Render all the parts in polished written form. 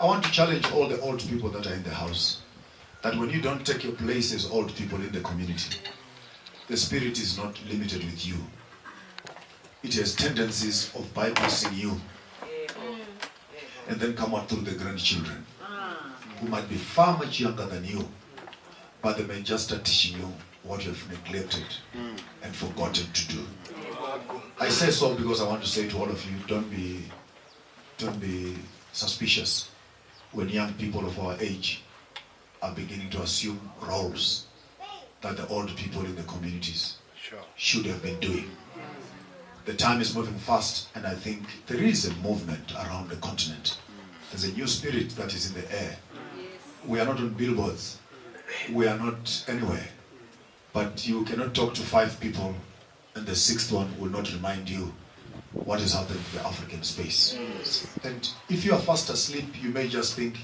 I want to challenge all the old people that are in the house, that when you don't take your place as old people in the community, the spirit is not limited with you. It has tendencies of bypassing you and then come out through the grandchildren who might be far much younger than you, but they may just start teaching you what you have neglected and forgotten to do. I say so because I want to say to all of you, don't be suspicious when young people of our age are beginning to assume roles that the old people in the communities should have been doing. The time is moving fast, and I think there is a movement around the continent. There's a new spirit that is in the air. We are not on billboards. We are not anywhere. But you cannot talk to 5 people and the 6th one will not remind you what is happening in the African space. And if you are fast asleep, you may just think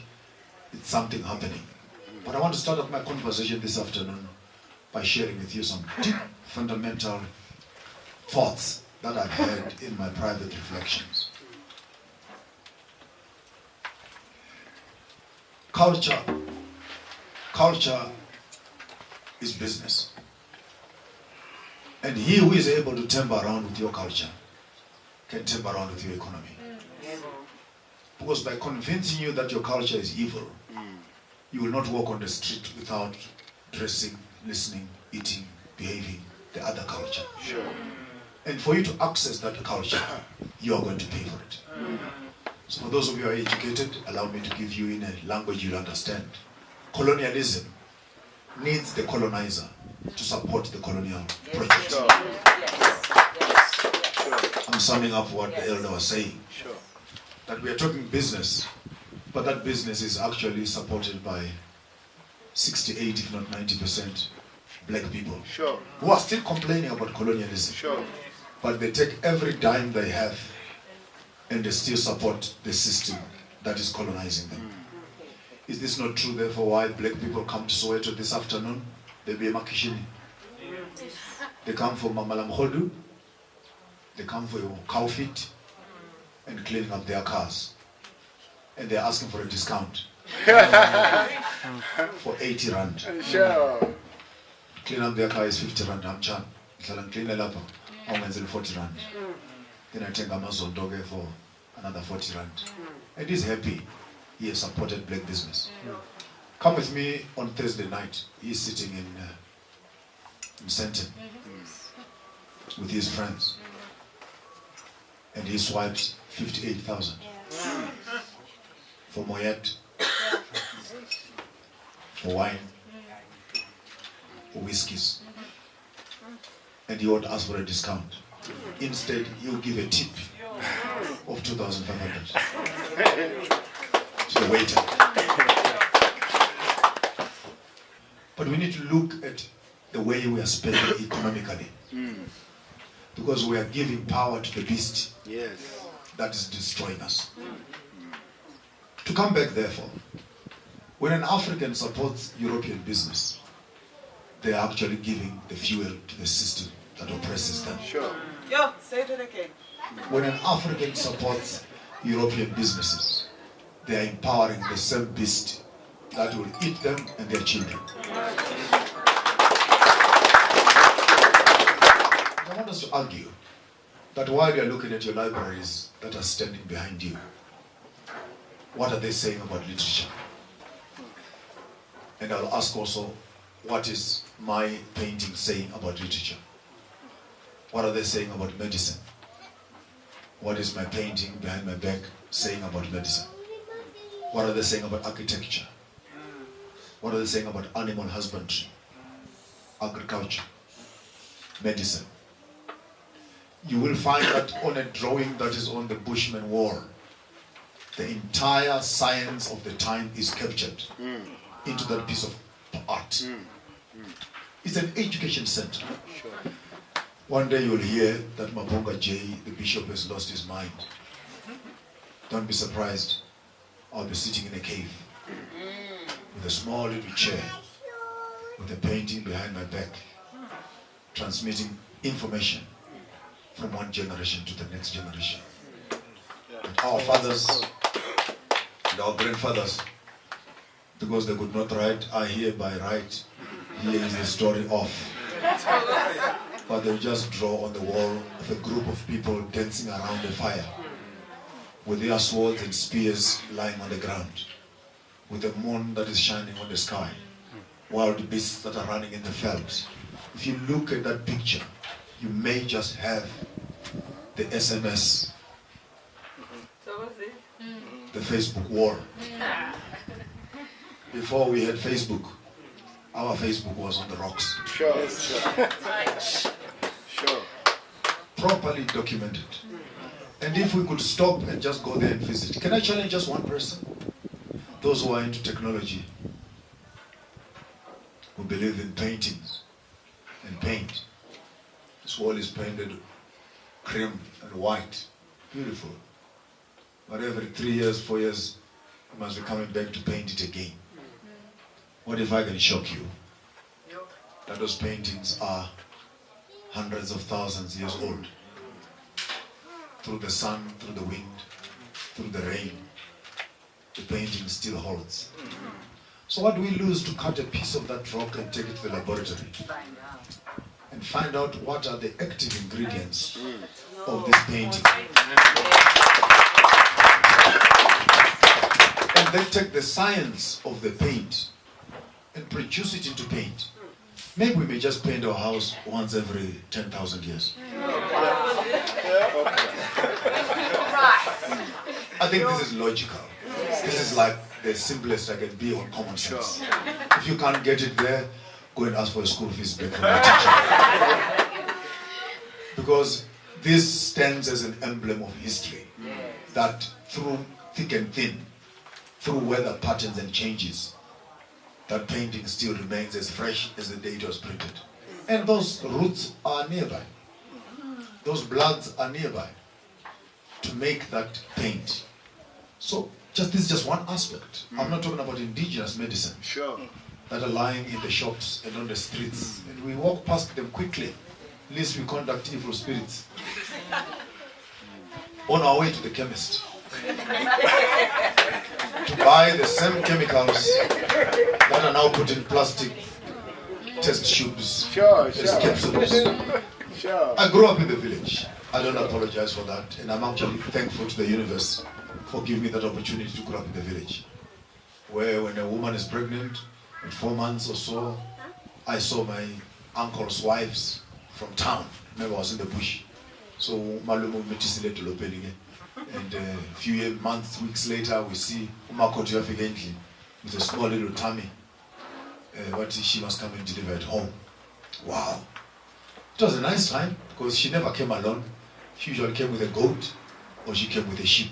it's something happening. But I want to start off my conversation this afternoon by sharing with you some deep, fundamental thoughts that I've had in my private reflections. Culture is business. And he who is able to temper around with your culture can temper around with your economy. Because by convincing you that your culture is evil, you will not walk on the street without dressing, listening, eating, behaving the other culture. Sure. And for you to access that culture, you are going to pay for it. So for those of you who are educated, allow me to give you in a language you'll understand. Colonialism needs the colonizer to support the colonial project. Sure. I'm summing up what the elder was saying. Sure. That we are talking business, but that business is actually supported by 68, if not 90% black people. Sure. Who are still complaining about colonialism. Sure. But they take every dime they have and they still support the system that is colonizing them. Is this not true, therefore, why black people come to Soweto this afternoon? They be Makishini. They come for Mamalamkhodu. They come for your cow feet and cleaning up their cars. And they're asking for a discount for 80 rand. Sure. Clean up their car is 50 rand. I'm chan. Clean it up. I'm 40 rand. Then I take Amazon dog for another 40 rand. And he's happy. He has supported black business. Come with me on Thursday night. He's sitting in Senton with his friends. And he swipes 58,000 for Moyet, for wine, for whiskeys. And he won't ask for a discount. Instead, he'll give a tip of 2,500 to the waiter. But we need to look at the way we are spending economically. Because we are giving power to the beast that is destroying us. To come back, therefore, when an African supports European business, they are actually giving the fuel to the system that oppresses them. Sure. Yo, say it again. When an African supports European businesses, they are empowering the same beast that will eat them and their children. I want us to argue that while you are looking at your libraries that are standing behind you, what are they saying about literature? And I'll ask also, what is my painting saying about literature? What are they saying about medicine? What is my painting behind my back saying about medicine? What are they saying about architecture? What are they saying about animal husbandry, agriculture, medicine? You will find that on a drawing that is on the Bushman wall, the entire science of the time is captured into that piece of art. It's an education center. Sure. One day you'll hear that Maponga J, the bishop, has lost his mind. Don't be surprised. I'll be sitting in a cave with a small little chair, with a painting behind my back, transmitting information from one generation to the next generation. And our fathers And our grandfathers, because they could not write, I hereby write, here is the story of. But they would just draw on the wall of a group of people dancing around the fire, with their swords and spears lying on the ground, with the moon that is shining on the sky, wild beasts that are running in the velds. If you look at that picture, you may just have the SMS, the Facebook war. Before we had Facebook, our Facebook was on the rocks. Sure. Properly documented. And if we could stop and just go there and visit. Can I challenge just one person? Those who are into technology, who believe in paintings and paint. This wall is painted cream and white. Beautiful. But every 3 years, 4 years, you must be coming back to paint it again. What if I can shock you that those paintings are hundreds of thousands years old? Through the sun, through the wind, through the rain, the painting still holds. So what do we lose to cut a piece of that rock and take it to the laboratory and find out what are the active ingredients of this painting? And then take the science of the paint and produce it into paint. Maybe we may just paint our house once every 10,000 years. I think this is logical. This is like the simplest I can be on common sense. If you can't get it there, go and ask for a school fees back from your teacher. Because this stands as an emblem of history. That through thick and thin, through weather patterns and changes, that painting still remains as fresh as the day it was printed. And those roots are nearby. Those bloods are nearby to make that paint. So this is just one aspect. I'm not talking about indigenous medicine that are lying in the shops and on the streets. And we walk past them quickly, lest we contact evil spirits. On our way to the chemist. To buy the same chemicals that are now put in plastic test tubes as capsules. I grew up in the village. I don't apologize for that, and I'm actually thankful to the universe for giving me that opportunity to grow up in the village, where when a woman is pregnant in 4 months or so, I saw my uncle's wives from town. Remember, I was in the bush, so malumo metisile dolopeni. And a few months, weeks later, we see Umakoti Afigentli with a small little tummy. But she must come and deliver at home. Wow. It was a nice time because she never came alone. She usually came with a goat or she came with a sheep,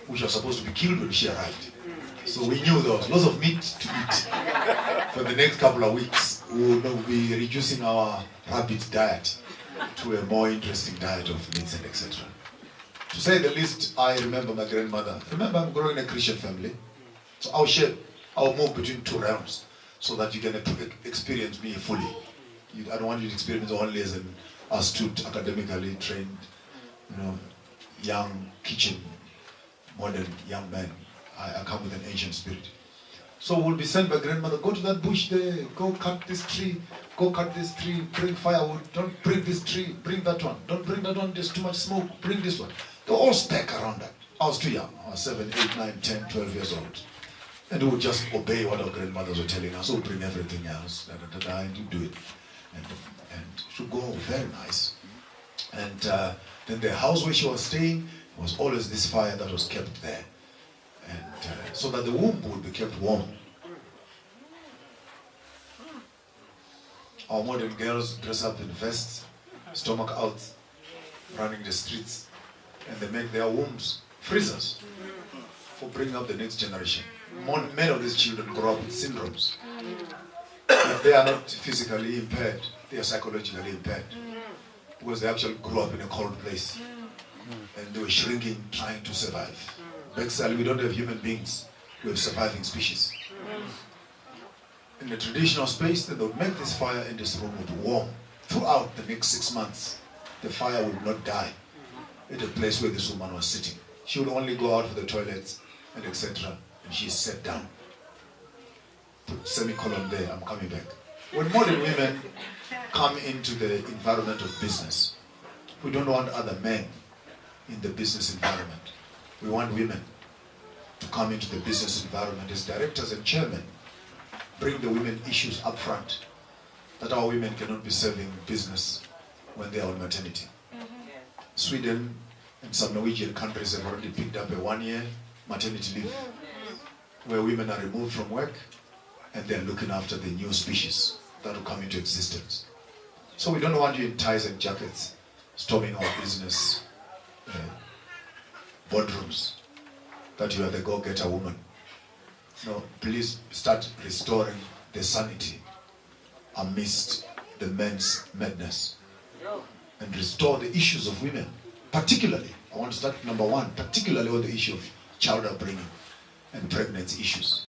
which was supposed to be killed when she arrived. So we knew there was lots of meat to eat. For the next couple of weeks, we will be reducing our rabbit diet to a more interesting diet of meats and etc. To say the least, I remember my grandmother. Remember, I'm growing in a Christian family. So I'll move between two realms so that you can experience me fully. I don't want you to experience only as an astute, academically trained, young, kitchen, modern young man. I come with an ancient spirit. So we'll be sent by grandmother, go to that bush there, go cut this tree, bring firewood, don't bring this tree, bring that one, don't bring that one, there's too much smoke, bring this one. They all stack around that. I was too young, I was 7, 8, 9, 10, 12 years old. And we would just obey what our grandmothers were telling us, so bring everything else, and you do it. And it would go very nice. And then the house where she was staying was always this fire that was kept there. And so that the womb would be kept warm. Our modern girls dress up in vests, stomach out, running the streets, and they make their wombs freezers for bringing up the next generation. Many of these children grow up with syndromes. If they are not physically impaired, they are psychologically impaired. Because they actually grew up in a cold place. And they were shrinking, trying to survive. Basically, we don't have human beings. We have surviving species. In the traditional space, they would make this fire in this room would be warm. Throughout the next 6 months, the fire would not die at the place where this woman was sitting. She would only go out for the toilets and etc. And she sat down. Put semicolon there, I'm coming back. When modern women come into the environment of business, we don't want other men in the business environment. We want women to come into the business environment as directors and chairmen. Bring the women issues up front, that our women cannot be serving business when they are on maternity. Sweden and some Norwegian countries have already picked up a 1-year maternity leave, where women are removed from work and they're looking after the new species that will come into existence. So we don't want you in ties and jackets storming our business boardrooms, that you are the go-getter woman. No, please start restoring the sanity amidst the men's madness and restore the issues of women. Particularly, I want to start number one, particularly on the issue of child upbringing and pregnancy issues.